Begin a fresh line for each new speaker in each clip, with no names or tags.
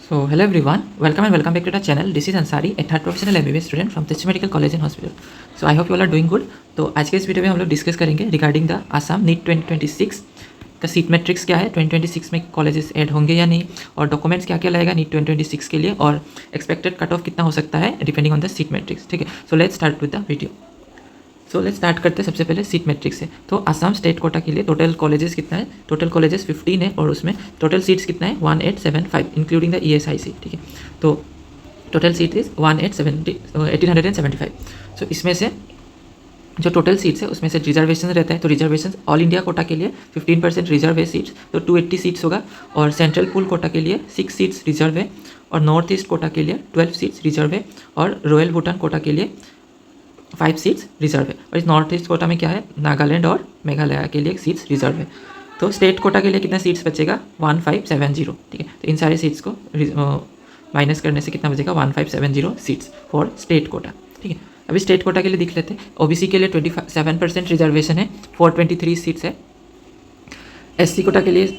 So hello everyone, welcome and welcome back to the channel. This is Ansari, a third professional MBBS student from Tiruchi Medical College and Hospital. So I hope you all are doing good. तो आज के इस video में हम लोग discuss करेंगे regarding the Assam NEET 2026 का seat matrix क्या है, 2026 में कॉलेजेस ऐड होंगे या नहीं, और डॉक्यूमेंट्स क्या क्या लगेगा नीट 2026 के लिए, और एक्सपेक्टेड कट ऑफ कितना हो सकता है depending on the seat matrix. ठीक है, so let's start with the video. So let's start करते हैं सबसे पहले सीट मैट्रिक्स से. तो आसाम स्टेट कोटा के लिए टोटल कॉलेजेस कितना है, टोटल कॉलेजेस 15 है और उसमें टोटल सीट्स कितना है 1875 इंक्लूडिंग द ESIC. ठीक है, तो टोटल सीट इज 1875. सो इसमें से जो टोटल सीट्स है उसमें से रिजर्वेशन रहता है, तो रिजर्वेशन ऑल इंडिया कोटा के लिए 15% रिजर्व है सीट्स, तो 280 सीट्स होगा. और सेंट्रल पूल कोटा के लिए 6 सीट्स रिजर्व है, और नॉर्थ ईस्ट कोटा के लिए 12 सीट्स रिजर्व है, और रॉयल भूटान कोटा के लिए 5 सीट्स रिजर्व है. और इस नॉर्थ ईस्ट कोटा में क्या है, नागालैंड और मेघालय के लिए सीट्स रिजर्व है. तो स्टेट कोटा के लिए कितना सीट्स बचेगा 1570. ठीक है, तो इन सारे सीट्स को माइनस करने से कितना बचेगा 1570 सीट्स फॉर स्टेट कोटा. ठीक है, अभी स्टेट कोटा के लिए देख लेते हैं. OBC के लिए 27% रिजर्वेशन है, 423 सीट्स है. SC कोटा के लिए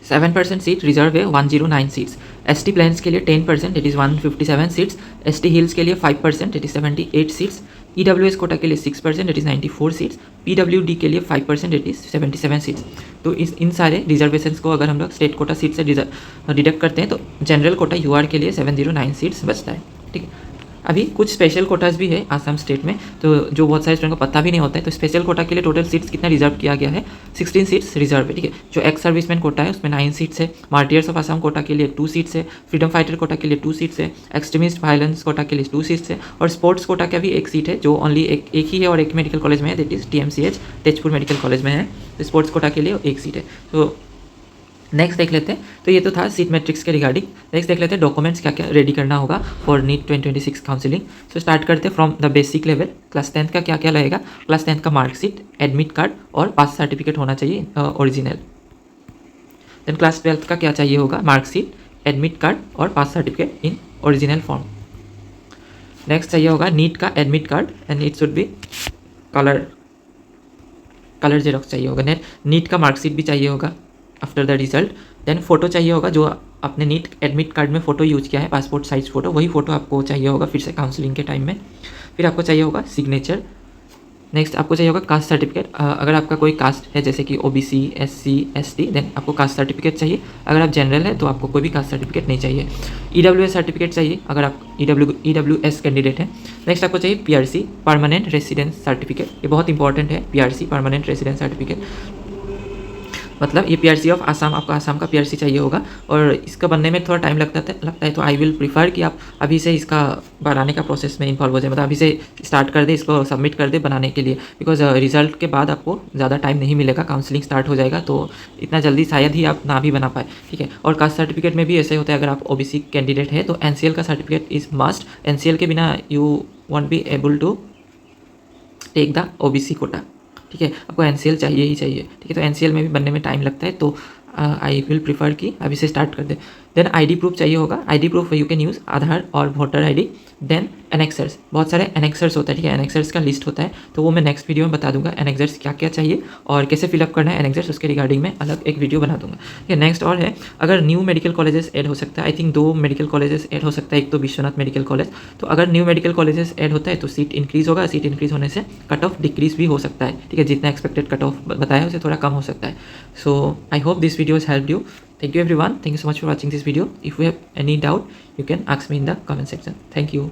7% सीट रिजर्व है, 109 सीट्स. ST प्लान्स के लिए 10% it is 157 seats. ST hills के लिए 5% it is 78 seats. EWS quota के लिए 6% इट इज़ 94 सीट्स. PWD के लिए 5% इट इज़ 77 सीट्स. तो इन सारे रिजर्वेशंस को अगर हम लोग स्टेट कोटा सीट से डिडक्ट करते हैं तो जनरल कोटा UR के लिए 709 सीट्स बचता है. ठीक है, अभी कुछ स्पेशल कोटास भी है आसाम स्टेट में, तो जो बहुत सारे स्टूडेंट को पता भी नहीं होता है. तो स्पेशल कोटा के लिए टोटल सीट्स कितना रिजर्व किया गया है, 16 सीट्स रिजर्व है. ठीक है, जो एक्स सर्विसमैन कोटा है उसमें 9 सीट्स है. मार्टियर्स ऑफ आसाम कोटा के लिए 2 सीट्स है. फ्रीडम फाइटर कोटा के लिए 2 सीट्स है. एक्सट्रीमिस्ट वायलेंस कोटा के लिए 2 सीट्स है. और स्पोर्ट्स कोटा का भी 1 सीट है जो ओनली एक ही है और एक मेडिकल कॉलेज में है, that is TMCH Tezpur medical college में है. तो स्पोर्ट्स कोटा के लिए 1 सीट है. तो नेक्स्ट देख लेते हैं. तो ये तो था सीट मैट्रिक्स के रिगार्डिंग. नेक्स्ट देख लेते हैं डॉक्यूमेंट्स क्या क्या रेडी करना होगा for NEET 2026 counselling. So start करते हैं from the basic level. Class 10th का क्या क्या लगेगा, क्लास 10th का मार्कशीट, एडमिट कार्ड और पास सर्टिफिकेट होना चाहिए ओरिजिनल. देन क्लास 12th का क्या चाहिए होगा, मार्कशीट, एडमिट कार्ड और pass certificate in original form. Next चाहिए होगा नीट का admit card and it should be colour xerox चाहिए होगा. नीट का मार्कशीट भी चाहिए होगा after the result. Then photo चाहिए होगा, जो आपने नीट एडमिट कार्ड में फ़ोटो यूज़ किया है, पासपोर्ट साइज फ़ोटो, वही फ़ोटो आपको चाहिए होगा फिर से काउंसलिंग के टाइम में. फिर आपको चाहिए होगा सिग्नेचर. नेक्स्ट आपको चाहिए होगा कास्ट सर्टिफिकेट. अगर आपका कोई कास्ट है जैसे कि OBC, SC, ST, देन आपको कास्ट सर्टिफिकेट चाहिए. अगर आप जनरल है तो आपको कोई भी कास्ट सर्टिफिकेट नहीं चाहिए. EWS सर्टिफिकेट चाहिए अगर आप EWS कैंडिडेट हैं. नेक्स्ट आपको चाहिए PRC, परमानेंट रेसिडेंस सर्टिफिकेट. ये बहुत इंपॉर्टेंट है, PRC परमानेंट रेसिडेंस सर्टिफिकेट. मतलब ये PRC ऑफ आसाम, आपका आसाम का PRC चाहिए होगा, और इसका बनने में थोड़ा टाइम लगता है. तो आई विल प्रीफर कि आप अभी से इसका बनाने का प्रोसेस में इन्वॉल्व हो जाए, मतलब अभी से स्टार्ट कर दे, इसको सबमिट कर दे बनाने के लिए, बिकॉज रिजल्ट के बाद आपको ज़्यादा टाइम नहीं मिलेगा, काउंसलिंग स्टार्ट हो जाएगा, तो इतना जल्दी शायद ही आप ना भी बना पाए. ठीक है, और कास्ट सर्टिफिकेट में भी ऐसे होता है, अगर आप OBC कैंडिडेट है तो NCL का सर्टिफिकेट इज़ मस्ट. NCL के बिना you won't be able to take the OBC quota. ठीक है, आपको NCL चाहिए ही चाहिए. ठीक है, तो NCL में भी बनने में टाइम लगता है, तो आई विल प्रीफर कि अभी से स्टार्ट कर दे. देन ID प्रूफ चाहिए होगा. ID proof you can use Aadhaar और वोटर ID. देन एनेक्सर्स, बहुत सारे एनेक्सर्स होता है. ठीक है, एनेक्सर्स का लिस्ट होता है, तो वो मैं नेक्स्ट वीडियो में बता दूंगा एनेक्सर्स क्या क्या चाहिए और कैसे फिलअप करना है एनेक्सर्स, उसके रिगार्डिंग में अलग एक वीडियो बना दूंगा. ठीक है, नेक्स्ट और है, अगर न्यू मेडिकल कॉलेजेस ऐड हो सकता है, I think 2 medical colleges add हो सकता है. एक तो विश्वनाथ मेडिकल कॉलेज, तो अगर न्यू मेडिकल कॉलेजेस ऐड होता है तो सीट इंक्रीज़ होगा. सीट इंक्रीज़ होने से कट ऑफ डिक्रीज भी हो सकता है. ठीक है, जितना एक्सपेक्टेड कट ऑफ बताया है उससे थोड़ा कम हो सकता है. So I hope this video has helped you. Thank you everyone. Thank you so much for watching this video. If you have any doubt, you can ask me in the comment section. Thank you.